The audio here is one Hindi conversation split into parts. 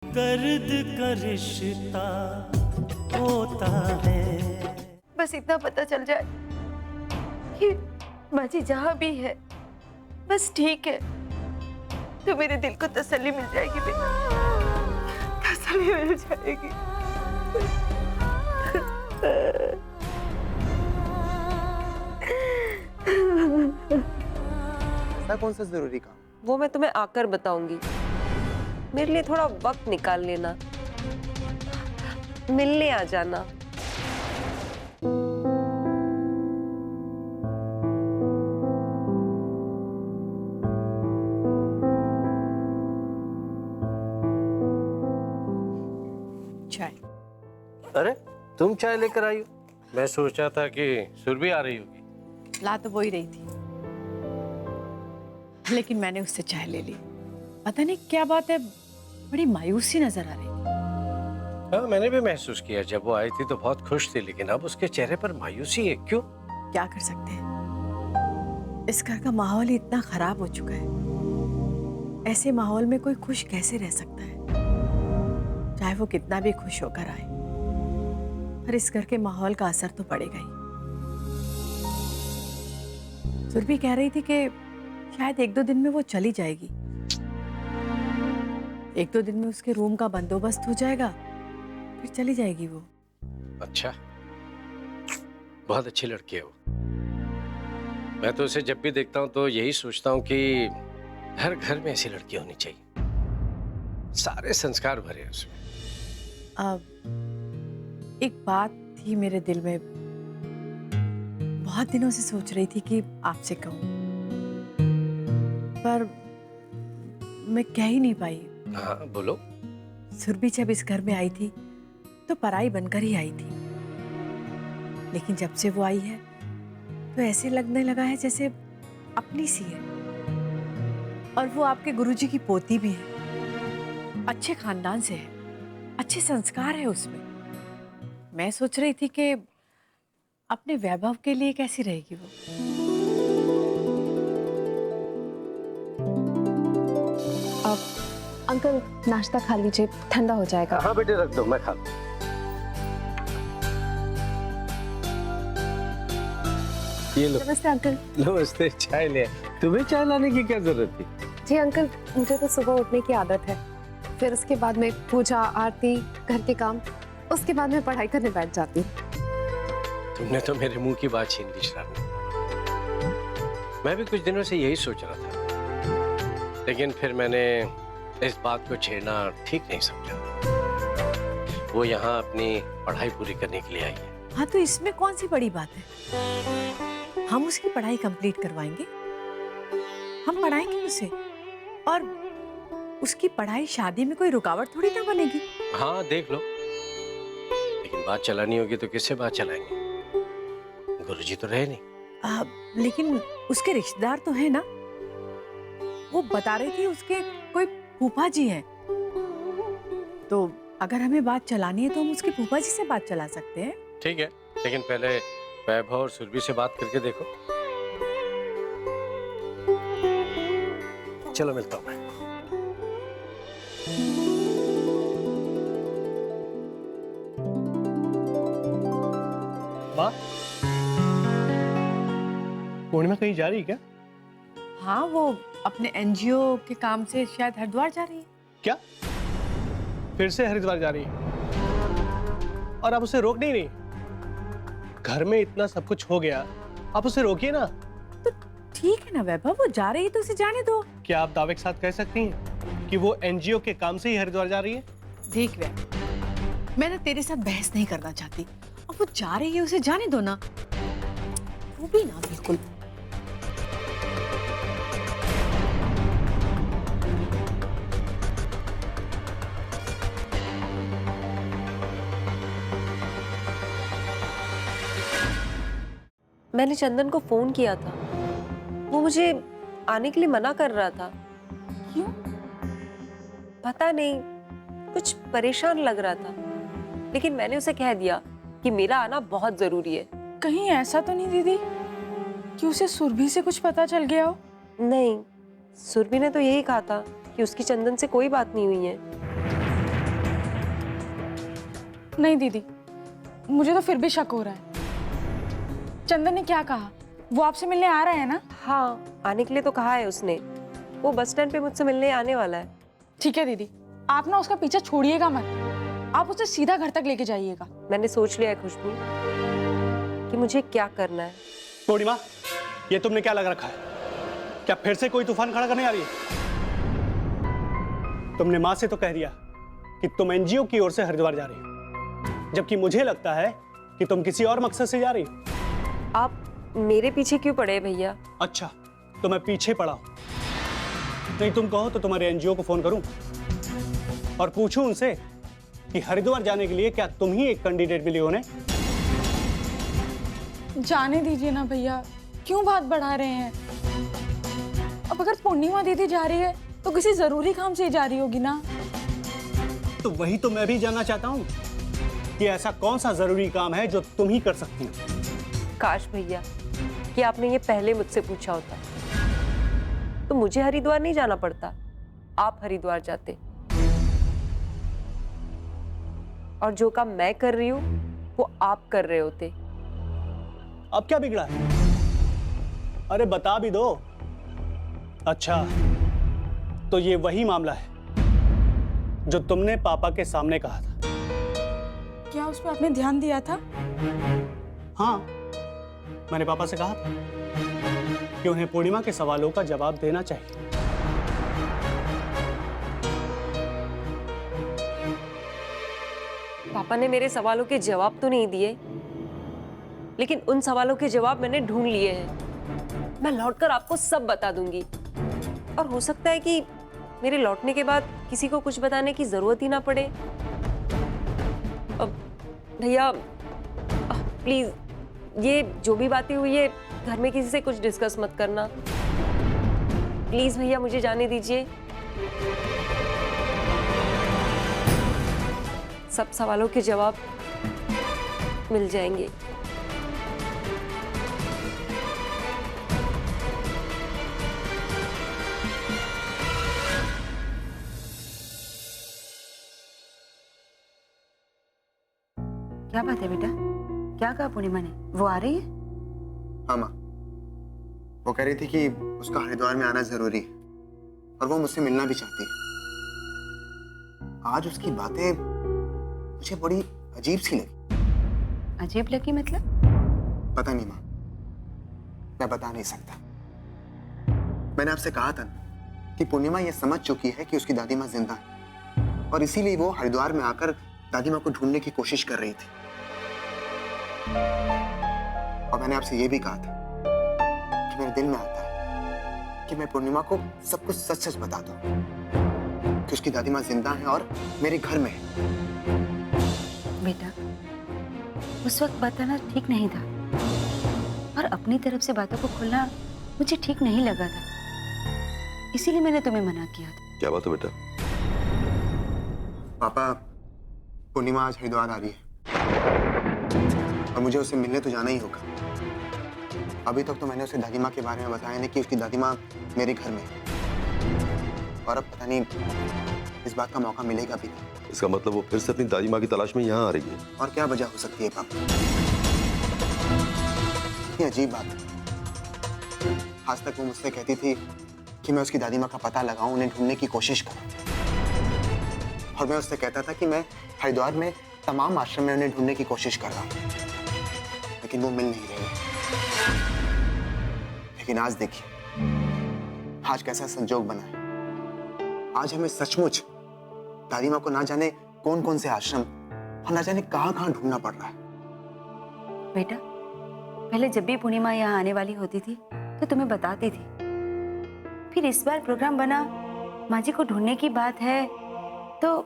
दर्द का रिश्ता होता है। बस इतना पता चल जाए कि बाजी जहाँ भी है बस ठीक है, तो मेरे दिल को तसल्ली मिल जाएगी बेटा, तसल्ली मिल जाएगी। ऐसा कौन सा जरूरी काम? वो मैं तुम्हें आकर बताऊंगी। मेरे लिए थोड़ा वक्त निकाल लेना, मिलने आ जाना। चाय। अरे तुम चाय लेकर आई हो? मैं सोचा था कि सुरभि आ रही होगी। ला तो वो ही रही थी, लेकिन मैंने उससे चाय ले ली। पता नहीं क्या बात है, बड़ी मायूसी नजर आ रही थी। हाँ, मैंने भी महसूस किया। जब वो आई थी तो बहुत खुश थी, लेकिन अब उसके चेहरे पर मायूसी है। क्यों? क्या कर सकते हैं, इस घर का माहौल ही इतना खराब हो चुका है। ऐसे माहौल में कोई खुश कैसे रह सकता है, चाहे वो कितना भी खुश होकर आए, पर इस घर के माहौल का असर तो पड़ेगा ही। सुरभि कह रही थी कि शायद 1-2 दिन में वो चली जाएगी। 1-2 दिन में उसके रूम का बंदोबस्त हो जाएगा, फिर चली जाएगी वो। अच्छा, बहुत अच्छी लड़की है वो। मैं तो उसे जब भी देखता हूँ तो यही सोचता हूँ कि हर घर में ऐसी लड़की होनी चाहिए। सारे संस्कार भरे हैं उसमें। अब एक बात थी मेरे दिल में, बहुत दिनों से सोच रही थी कि आपसे कहूँ, पर मैं कह ही नहीं पाई। हाँ बोलो। सुरभि जब इस घर में आई थी तो पराई बनकर ही आई थी, लेकिन जब से वो आई है तो ऐसे लगने लगा है जैसे अपनी सी है। और वो आपके गुरुजी की पोती भी है, अच्छे खानदान से है, अच्छे संस्कार है उसमें। मैं सोच रही थी कि अपने वैभव के लिए कैसी रहेगी वो। अंकल नाश्ता खा लीजिए, ठंडा हो जाएगा। हाँ बेटे, रख दो, मैं खा लूं। ये लो। नमस्ते अंकल। नमस्ते। चाय ले। तुम्हें चाय लाने की क्या जरूरत थी? जी अंकल, मुझे तो सुबह उठने की आदत है, फिर उसके बाद में पूजा आरती, घर के काम, उसके बाद में पढ़ाई करने बैठ जाती हूँ। तुमने तो मेरे मुंह की बात छीन ली श्रावणी। मैं भी कुछ दिनों से यही सोच रहा था, लेकिन फिर मैंने इस बात को छेड़ना ठीक नहीं समझा। वो यहाँ अपनी पढ़ाई पूरी करने के लिए आई है। हाँ, तो इसमें कौन सी बड़ी बात है, हम उसकी पढ़ाई कंप्लीट करवाएंगे, हम पढ़ाएंगे उसे, और उसकी पढ़ाई शादी में कोई रुकावट थोड़ी ना बनेगी। हाँ देख लो, लेकिन बात चलानी होगी तो किससे बात चलाएंगे? गुरुजी तो रहे नहीं। लेकिन उसके रिश्तेदार तो है ना, वो बता रही थी उसके कोई फूफा जी हैं, तो अगर हमें बात चलानी है तो हम उसके फूफा जी से बात चला सकते हैं। ठीक है, लेकिन पहले वैभव और सुरभि से बात करके देखो। चलो मिलता हूँ मैं। माँ, पूर्णिमा कहीं जा रही है क्या? हाँ, वो अपने एनजीओ के काम से शायद हरिद्वार जा रही है। क्या फिर से हरिद्वार जा रही है? और आप उसे रोक नहीं रही? घर में इतना सब कुछ हो गया, आप उसे रोकिए ना। तो ठीक है ना वैभव, वो जा रही है तो उसे जाने दो। क्या आप दावे के साथ कह सकती हैं कि वो एनजीओ के काम से ही हरिद्वार जा रही है? देख वैभव, मैं ना तेरे साथ बहस नहीं करना चाहती, अब वो जा रही है उसे जाने दो ना। वो भी ना बिल्कुल। मैंने चंदन को फोन किया था, वो मुझे आने के लिए मना कर रहा था। क्यों? पता नहीं, कुछ परेशान लग रहा था, लेकिन मैंने उसे कह दिया कि मेरा आना बहुत जरूरी है। कहीं ऐसा तो नहीं दीदी कि उसे सुरभि से कुछ पता चल गया हो? नहीं, सुरभि ने तो यही कहा था कि उसकी चंदन से कोई बात नहीं हुई है। नहीं दीदी, मुझे तो फिर भी शक हो रहा है। चंदन ने क्या कहा? वो आपसे मिलने आ रहा है ना? हाँ, आने के लिए तो कहा है उसने। वो बस स्टैंड पे मुझसे मिलने आने वाला है। ठीक है दीदी, आप ना उसका पीछा छोड़िएगा मत, आप उसे सीधा घर तक लेके जाइएगा। मैंने सोच लिया है खुशबू कि मुझे क्या करना है। पूर्णिमा, ये तुमने क्या लगा रखा है? क्या फिर से कोई तूफान खड़ा करने आ रही है? तुमने माँ से तो कह दिया कि तुम एनजीओ की ओर से हरिद्वार जा रही हो, जबकि मुझे लगता है कि तुम किसी और मकसद से जा रही हो। आप मेरे पीछे क्यों पड़े भैया? अच्छा, तो मैं पीछे पड़ा हूं। नहीं, तुम कहो तो तुम्हारे एनजीओ को फोन करूं और पूछूं उनसे कि हरिद्वार जाने के लिए क्या तुम ही एक कैंडिडेट मिली उन्हें? जाने दीजिए ना भैया, क्यों बात बढ़ा रहे हैं? अब अगर पूर्णिमा दीदी जा रही है तो किसी जरूरी काम से ही जा रही होगी ना। तो वही तो मैं भी जानना चाहता हूं कि ऐसा कौन सा जरूरी काम है जो तुम ही कर सकती हो। काश भैया कि आपने ये पहले मुझसे पूछा होता, तो मुझे हरिद्वार नहीं जाना पड़ता, आप हरिद्वार जाते। और जो काम मैं कर रही हूं वो आप कर रहे होते। अब क्या बिगड़ा है? अरे बता भी दो। अच्छा, तो ये वही मामला है जो तुमने पापा के सामने कहा था। क्या उस पर आपने ध्यान दिया था? हाँ, मैंने पापा से कहा था कि उन्हें पूर्णिमा के सवालों का जवाब देना चाहिए। पापा ने मेरे सवालों के जवाब तो नहीं दिए, लेकिन उन सवालों के जवाब मैंने ढूंढ लिए हैं। मैं लौटकर आपको सब बता दूंगी, और हो सकता है कि मेरे लौटने के बाद किसी को कुछ बताने की जरूरत ही ना पड़े। अब भैया प्लीज, ये जो भी बातें हुई है घर में किसी से कुछ डिस्कस मत करना। प्लीज भैया, मुझे जाने दीजिए। सब सवालों के जवाब मिल जाएंगे। क्या बात है बेटा? क्या कहा पूर्णिमा ने? वो आ रही है? हाँ माँ, वो कह रही थी कि उसका हरिद्वार में आना जरूरी है और वो मुझसे मिलना भी चाहती है। आज उसकी बातें मुझे बड़ी अजीब सी लगी। अजीब लगी मतलब? पता नहीं माँ, मैं बता नहीं सकता। मैंने आपसे कहा था कि पूर्णिमा ये समझ चुकी है कि उसकी दादी माँ जिंदा है और इसीलिए वो हरिद्वार में आकर दादी माँ को ढूंढने की कोशिश कर रही थी। और मैंने आपसे ये भी कहा था कि मेरे दिल में आता है कि मैं पूर्णिमा को सब कुछ सच सच बता दूं कि उसकी दादी माँ जिंदा है और मेरे घर में है। बेटा, उस वक्त बताना ठीक नहीं था और अपनी तरफ से बातों को खोलना मुझे ठीक नहीं लगा था, इसीलिए मैंने तुम्हें मना किया था। क्या बात है बेटा? पापा, पूर्णिमा आज हरिद्वार आ रही है और मुझे उससे मिलने तो जाना ही होगा। अभी तक तो मैंने उसे दादी माँ के बारे में बताया नहीं कि उसकी दादी माँ मेरे घर में है, और अब पता नहीं इस बात का मौका मिलेगा भी नहीं। इसका मतलब वो फिर से अपनी दादी माँ की तलाश में यहाँ आ रही है? और क्या वजह हो सकती है पापा? कितनी अजीब बात है। आज तक वो मुझसे कहती थी कि मैं उसकी दादी माँ का पता लगाऊं, उन्हें ढूंढने की कोशिश करूं, और मैं उससे कहता था कि मैं हरिद्वार में तमाम आश्रम में उन्हें ढूंढने की कोशिश कर रहा हूं, लेकिन वो मिल नहीं रही है। लेकिन आज देखिए, आज कैसा संजोग बना है। आज हमें सचमुच दादी माँ को ना जाने कौन कौन से आश्रम और ना जाने कहां कहां ढूंढना पड़ रहा है। बेटा, पहले जब भी पूर्णिमा यहाँ आने वाली होती थी तो तुम्हें बताती थी, फिर इस बार प्रोग्राम बना, माँ जी को ढूंढने की बात है, तो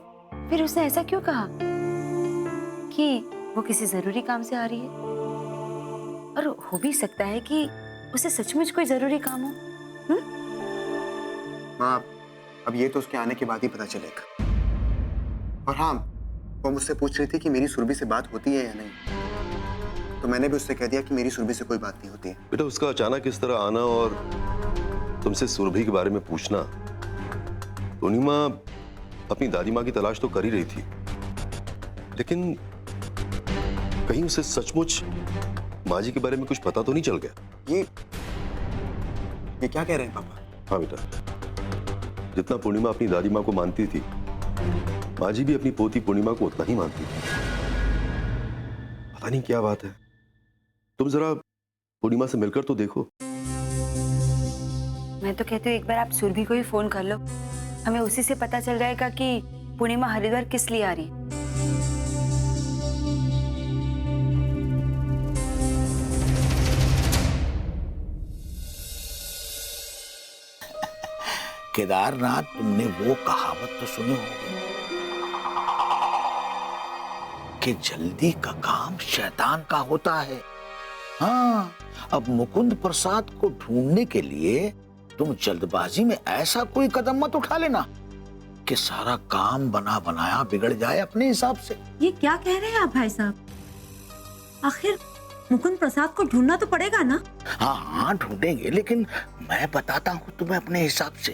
फिर उसने ऐसा क्यों कहा कि वो किसी जरूरी काम से आ रही है? और हो भी सकता है कि उसे सचमुच कोई जरूरी काम हो। माँ, अब ये तो उसके आने के बाद ही पता चलेगा। और हाँ, वो मुझसे पूछ रही थी कि मेरी सुरभि से बात होती है या नहीं, तो मैंने भी उससे कह दिया कि मेरी सुरभि से कोई बात नहीं होती है। बेटा, उसका अचानक इस तरह आना और तुमसे सुरभि के बारे में पूछना, पूर्णिमा अपनी दादी माँ की तलाश तो कर ही रही थी, लेकिन कहीं उसे सचमुच माँ जी के बारे में कुछ पता तो नहीं चल गया? ये क्या कह रहे हैं पापा? हाँ बेटा, जितना पूर्णिमा अपनी दादी माँ को मानती थी, माँ जी भी अपनी पोती पूर्णिमा को उतना ही मानती थी। पता नहीं क्या बात है। तुम जरा पूर्णिमा से मिलकर तो देखो। मैं तो कहती हूँ एक बार आप सुरभि को ही फोन कर लो, हमें उसी से पता चल जाएगा कि पूर्णिमा हरिद्वार किस लिए आ रही है। केदारनाथ, तुमने वो कहावत तो सुनी होगी कि जल्दी का काम शैतान का होता है। हाँ, अब मुकुंद प्रसाद को ढूंढने के लिए तुम जल्दबाजी में ऐसा कोई कदम मत उठा लेना कि सारा काम बना बनाया बिगड़ जाए अपने हिसाब से। ये क्या कह रहे हैं आप भाई साहब? आखिर मुकुंद प्रसाद को ढूंढना तो पड़ेगा ना? हाँ हाँ ढूंढेंगे, लेकिन मैं बताता हूँ तुम्हें अपने हिसाब से।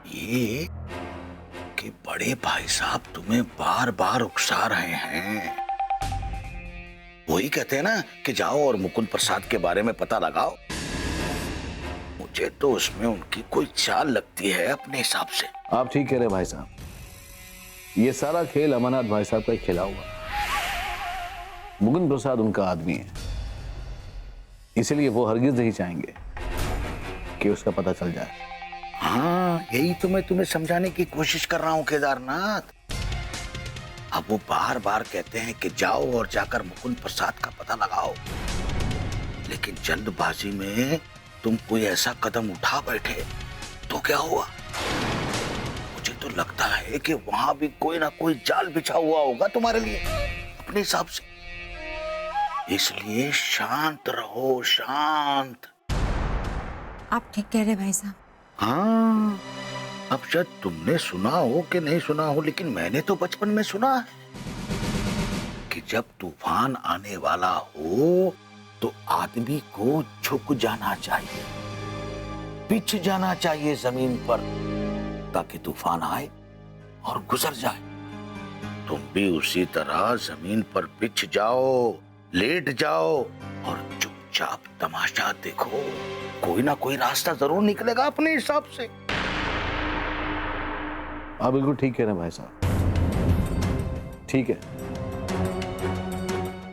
ये कि बड़े भाई साहब तुम्हें बार बार उकसा रहे हैं। वही कहते हैं ना कि जाओ और मुकुंद प्रसाद के बारे में पता लगाओ। मुझे तो उसमें उनकी कोई चाल लगती है अपने हिसाब से। आप ठीक कह रहे भाई साहब, ये सारा खेल अमरनाथ भाई साहब का ही खेला हुआ। मुकुंद प्रसाद उनका आदमी है, इसलिए वो हरगिज नहीं चाहेंगे कि उसका पता चल जाए। हाँ, यही तो मैं तुम्हें समझाने की कोशिश कर रहा हूँ केदारनाथ। अब वो बार बार कहते हैं कि जाओ और जाकर मुकुंद प्रसाद का पता लगाओ, लेकिन जल्दबाजी में तुम कोई ऐसा कदम उठा बैठे तो क्या हुआ? मुझे तो लगता है कि वहां भी कोई ना कोई जाल बिछा हुआ होगा तुम्हारे लिए अपने हिसाब से। इसलिए शांत रहो, शांत। आप ठीक कह रहे भाई साहब। हाँ, अब शायद तुमने सुना हो कि नहीं सुना हो, लेकिन मैंने तो बचपन में सुना है कि जब तूफान आने वाला हो तो आदमी को झुक जाना चाहिए, बिछ जाना चाहिए जमीन पर, ताकि तूफान आए और गुजर जाए। तुम भी उसी तरह जमीन पर बिछ जाओ, लेट जाओ और चुपचाप तमाशा देखो। कोई ना कोई रास्ता जरूर निकलेगा अपने हिसाब से। आप बिल्कुल ठीक कह रहे हैं भाई साहब, ठीक है।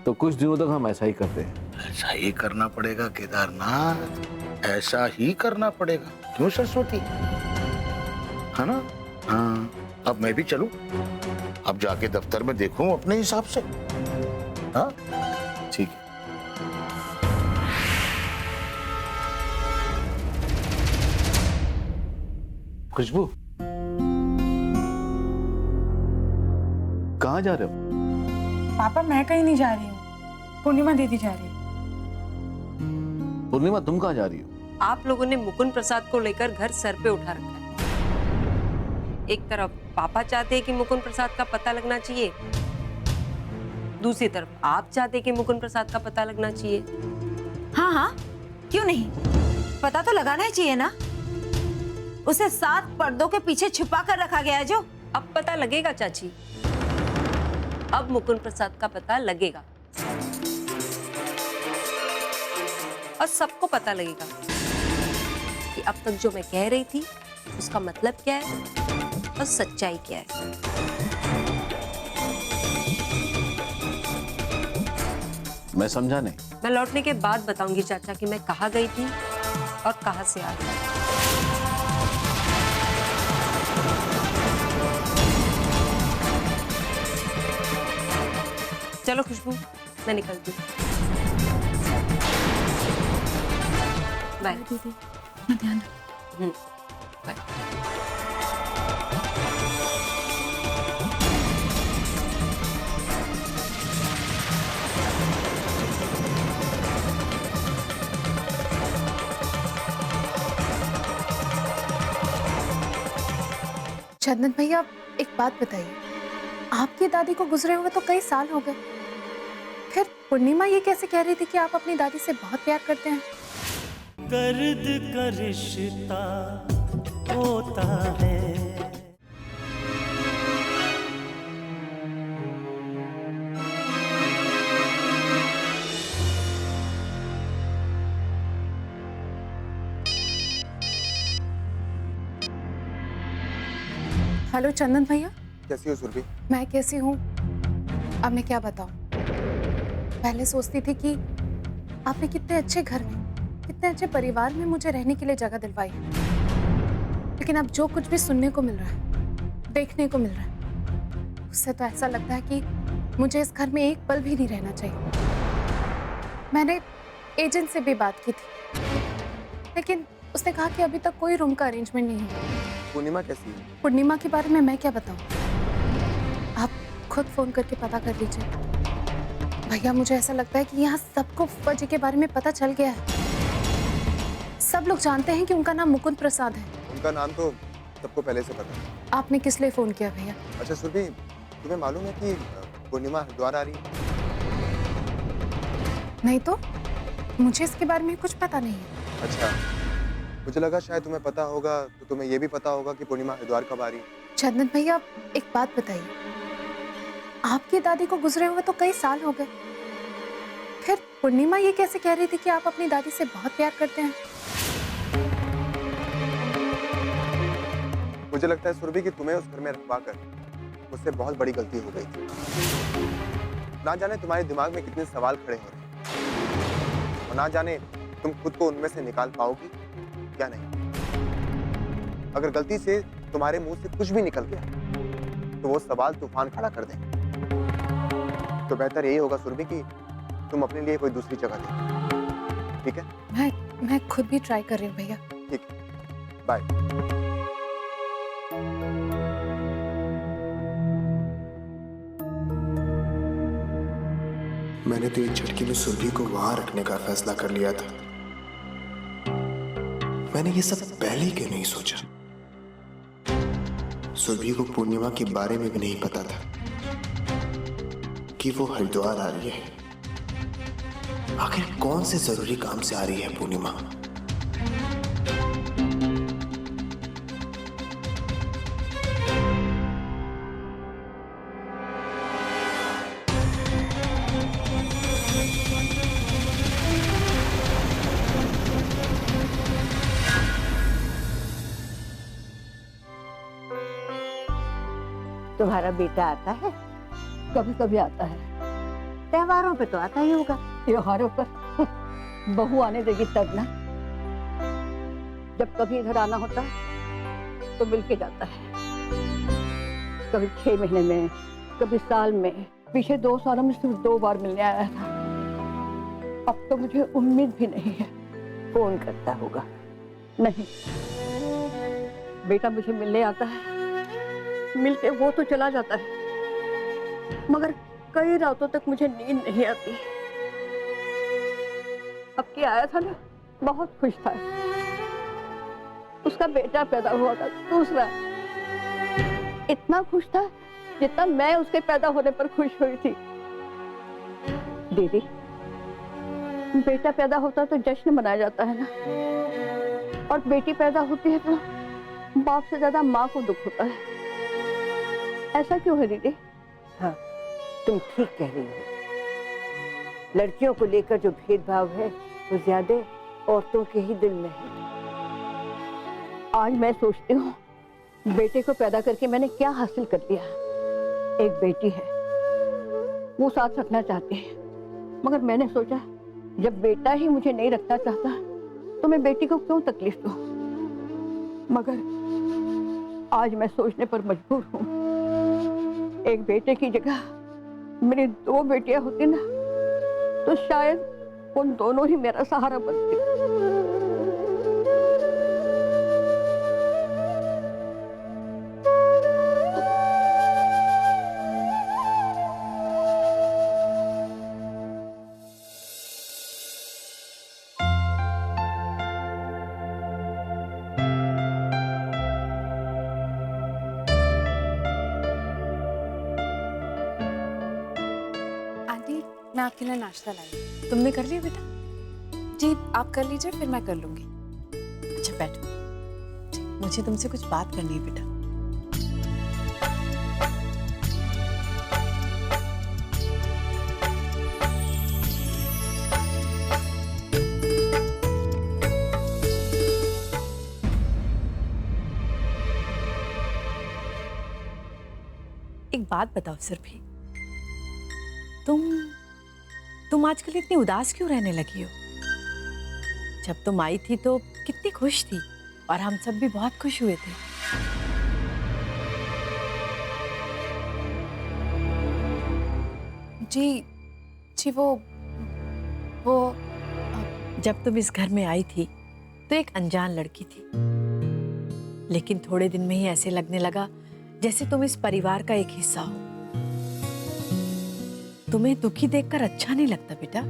तो कुछ दिनों तक हम ऐसा ही करते हैं। ऐसा ही करना पड़ेगा केदारनाथ, ऐसा ही करना पड़ेगा। क्यों सरस्वती, है ना? हाँ, अब मैं भी चलूं? अब जाके दफ्तर में देखूं अपने हिसाब से। हाँ ठीक है। खुशबू, कहाँ जा रहे हो? पापा मैं कहीं नहीं जा रही हूँ, पूर्णिमा दीदी जा रही है। पूर्णिमा तुम कहाँ जा रही हो? आप लोगों ने मुकुंद प्रसाद को लेकर घर सर पे उठा रखा है। एक तरफ पापा चाहते हैं कि मुकुंद प्रसाद का पता लगना चाहिए, दूसरी तरफ आप चाहते हैं कि मुकुंद प्रसाद का पता लगना चाहिए। हाँ हाँ, क्यों नहीं, पता तो लगाना ही चाहिए ना। उसे 7 पर्दों के पीछे छुपा कर रखा गया है जो। अब पता लगेगा चाची, अब मुकुंद प्रसाद का पता लगेगा और सबको पता लगेगा कि अब तक जो मैं कह रही थी उसका मतलब क्या है और सच्चाई क्या है। मैं समझा नहीं। मैं लौटने के बाद बताऊंगी चाचा कि मैं कहाँ गई थी और कहाँ से आ गई। चलो खुशबू, मैं निकलती हूँ। बाय दीदी, अपना ध्यान रखो। बाय। चंदन भैया, एक बात बताइए, आपकी दादी को गुजरे हुए तो कई साल हो गए, फिर पूर्णिमा ये कैसे कह रही थी कि आप अपनी दादी से बहुत प्यार करते हैं? दर्द का रिश्ता होता है, हेलो चंदन भैया। कैसी हो सुरभि? मैं कैसी हूँ अब मैं क्या बताऊँ। पहले सोचती थी कि आपने कितने अच्छे घर में, कितने अच्छे परिवार में मुझे रहने के लिए जगह दिलवाई, लेकिन अब जो कुछ भी सुनने को मिल रहा है, देखने को मिल रहा है, उससे तो ऐसा लगता है कि मुझे इस घर में एक पल भी नहीं रहना चाहिए। मैंने एजेंट से भी बात की थी, लेकिन उसने कहा कि अभी तक कोई रूम का अरेंजमेंट नहीं हुआ। पूर्णिमा कैसी है? पूर्णिमा के बारे में मैं क्या बताऊं, आप खुद फोन करके पता कर लीजिए। भैया मुझे ऐसा लगता है कि यहाँ सबको फूफा जी के बारे में पता चल गया है। सब लोग जानते हैं कि उनका नाम मुकुंद प्रसाद है। उनका नाम तो सबको पहले से पता है। आपने किस लिए फोन किया भैया? अच्छा सुरभि, तुम्हें मालूम है कि पूर्णिमा हरिद्वार आ रही है? नहीं तो मुझे इसके बारे में कुछ पता नहीं है। अच्छा, मुझे लगा शायद तुम्हें पता होगा, तो तुम्हें ये भी पता होगा कि पूर्णिमा हरिद्वार कब आ रही है। चंदन भैया एक बात बताइए, आपकी दादी को गुजरे हुए तो कई साल हो गए, फिर पूर्णिमा ये कैसे कह रही थी कि आप अपनी दादी से बहुत प्यार करते हैं? मुझे लगता है सुरभि कि तुम्हें उस घर में रखवा कर मुझसे बहुत बड़ी गलती हो गई थी। ना जाने तुम्हारे दिमाग में कितने सवाल खड़े हो रहे हैं, और ना जाने तुम खुद को उनमें से निकाल पाओगी या नहीं। अगर गलती से तुम्हारे मुंह से कुछ भी निकल गया तो वो सवाल तूफान खड़ा कर देंगे। तो बेहतर यही होगा सुरभि कि तुम अपने लिए कोई दूसरी जगह देखो, ठीक है? मैं खुद भी ट्राई कर रही हूँ भैया। ठीक है, बाय। मैंने तो एक झटके में सुरभि को वहां रखने का फैसला कर लिया था। मैंने ये सब पहले क्यों नहीं सोचा? सुरभि को पूर्णिमा के बारे में भी नहीं पता था कि वो हरिद्वार आ रही है। आखिर कौन से जरूरी काम से आ रही है पूर्णिमा? तुम्हारा बेटा आता है? कभी कभी आता है। त्योहारों पे तो आता ही होगा। त्योहारों पर बहू आने देगी तब ना। जब कभी इधर आना होता है तो मिलके जाता है, कभी 6 महीने में, कभी साल में। पिछले 2 सालों में सिर्फ 2 बार मिलने आया था। अब तो मुझे उम्मीद भी नहीं है। फोन करता होगा। नहीं, बेटा मुझे मिलने आता है, मिलके वो तो चला जाता है, मगर कई रातों तक मुझे नींद नहीं आती। अब के आया था ना, बहुत खुश था। उसका बेटा पैदा हुआ था, दूसरा। इतना खुश था जितना मैं उसके पैदा होने पर खुश हुई थी। दीदी, बेटा पैदा होता है तो जश्न मनाया जाता है ना, और बेटी पैदा होती है तो बाप से ज्यादा माँ को दुख होता है। ऐसा क्यों है दीदी? हाँ, तुम ठीक कह रही हो। लड़कियों को लेकर जो भेदभाव है वो ज्यादा औरतों के ही दिल में है। आज मैं सोचती हूँ बेटे को पैदा करके मैंने क्या हासिल कर लिया। एक बेटी है, वो साथ रखना चाहती है, मगर मैंने सोचा जब बेटा ही मुझे नहीं रखना चाहता तो मैं बेटी को क्यों तकलीफ दूं। मगर आज मैं सोचने पर मजबूर हूँ, एक बेटे की जगह मेरी 2 बेटियां होती ना तो शायद उन दोनों ही मेरा सहारा बनती। मैं आपके लिए नाश्ता लाई। तुमने कर लिया बेटा? जी आप कर लीजिए, फिर मैं कर लूंगी। अच्छा बैठो, मुझे तुमसे कुछ बात करनी है बेटा। एक बात बताओ सुरभि, तुम आजकल इतनी उदास क्यों रहने लगी हो? जब तुम आई थी तो कितनी खुश थी और हम सब भी बहुत खुश हुए थे। जी वो जब तुम इस घर में आई थी तो एक अनजान लड़की थी, लेकिन थोड़े दिन में ही ऐसे लगने लगा जैसे तुम इस परिवार का एक हिस्सा हो। तुम्हें दुखी देखकर अच्छा नहीं लगता बेटा,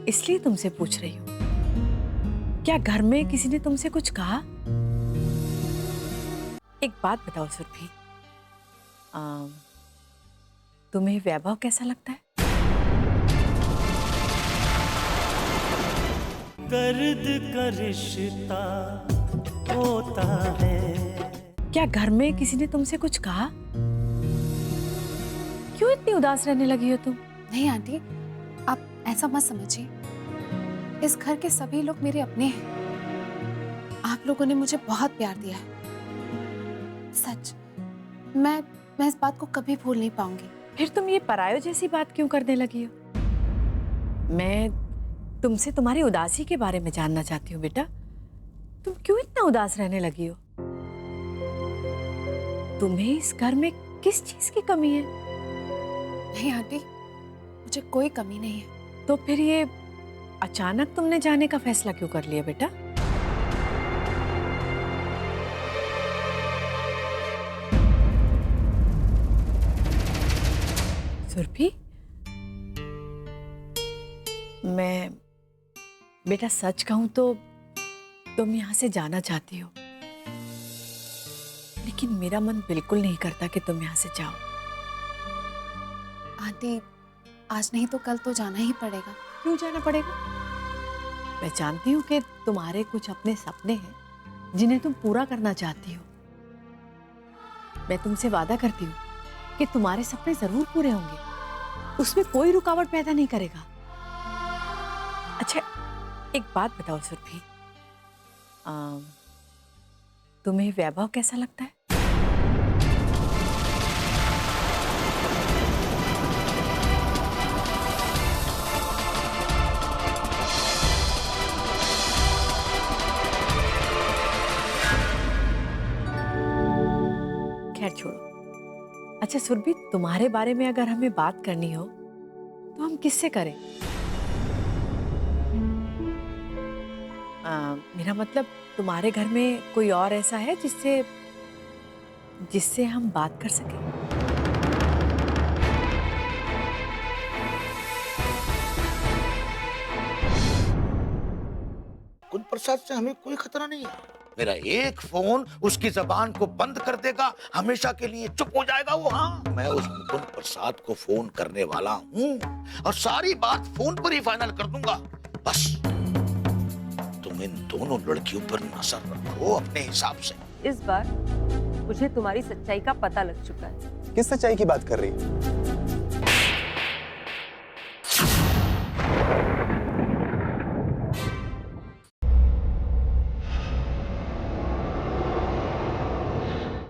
इसलिए तुमसे पूछ रही हूँ, क्या घर में किसी ने तुमसे कुछ कहा? एक बात बताओ सुरभि, तुम्हें वैभव कैसा लगता है? दर्द का रिश्ता होता है। क्या घर में किसी ने तुमसे कुछ कहा? क्यों इतनी उदास रहने लगी हो तुम? नहीं आंटी, आप ऐसा मत समझिए। इस घर के सभी लोग मेरे अपने हैं। आप लोगों ने मुझे बहुत प्यार दिया है, सच। मैं इस बात को कभी भूल नहीं पाऊंगी। फिर तुम ये परायो जैसी बात क्यों करने लगी हो? मैं तुमसे तुम्हारी उदासी के बारे में जानना चाहती हूँ बेटा। तुम क्यों इतना उदास रहने लगी हो? तुम्हें इस घर में किस चीज की कमी है? नहीं आंटी, मुझे कोई कमी नहीं है। तो फिर ये अचानक तुमने जाने का फैसला क्यों कर लिया बेटा? सुरभि, मैं बेटा सच कहूं तो तुम यहां से जाना चाहती हो, लेकिन मेरा मन बिल्कुल नहीं करता कि तुम यहां से जाओ। आंटी, आज नहीं तो कल तो जाना ही पड़ेगा। क्यों जाना पड़ेगा? मैं जानती हूँ कि तुम्हारे कुछ अपने सपने हैं जिन्हें तुम पूरा करना चाहती हो। मैं तुमसे वादा करती हूँ कि तुम्हारे सपने जरूर पूरे होंगे, उसमें कोई रुकावट पैदा नहीं करेगा। अच्छा, एक बात बताओ सुरभि, तुम्हें वैभव कैसा लगता है? खैर छोड़ो। अच्छा सुरभि, तुम्हारे बारे में अगर हमें बात करनी हो तो हम किससे करें? मेरा मतलब तुम्हारे घर में कोई और ऐसा है जिससे हम बात कर सकें? मुकुंद प्रसाद से हमें कोई खतरा नहीं है। मेरा एक फोन उसकी जबान को बंद कर देगा, हमेशा के लिए चुप हो जाएगा वो। हाँ, मैं उस मुकुंद प्रसाद को फोन करने वाला हूँ और सारी बात फोन पर ही फाइनल कर दूंगा। बस तुम इन दोनों लड़कियों पर नजर रखो अपने हिसाब से। इस बार मुझे तुम्हारी सच्चाई का पता लग चुका है। किस सच्चाई की बात कर रही है?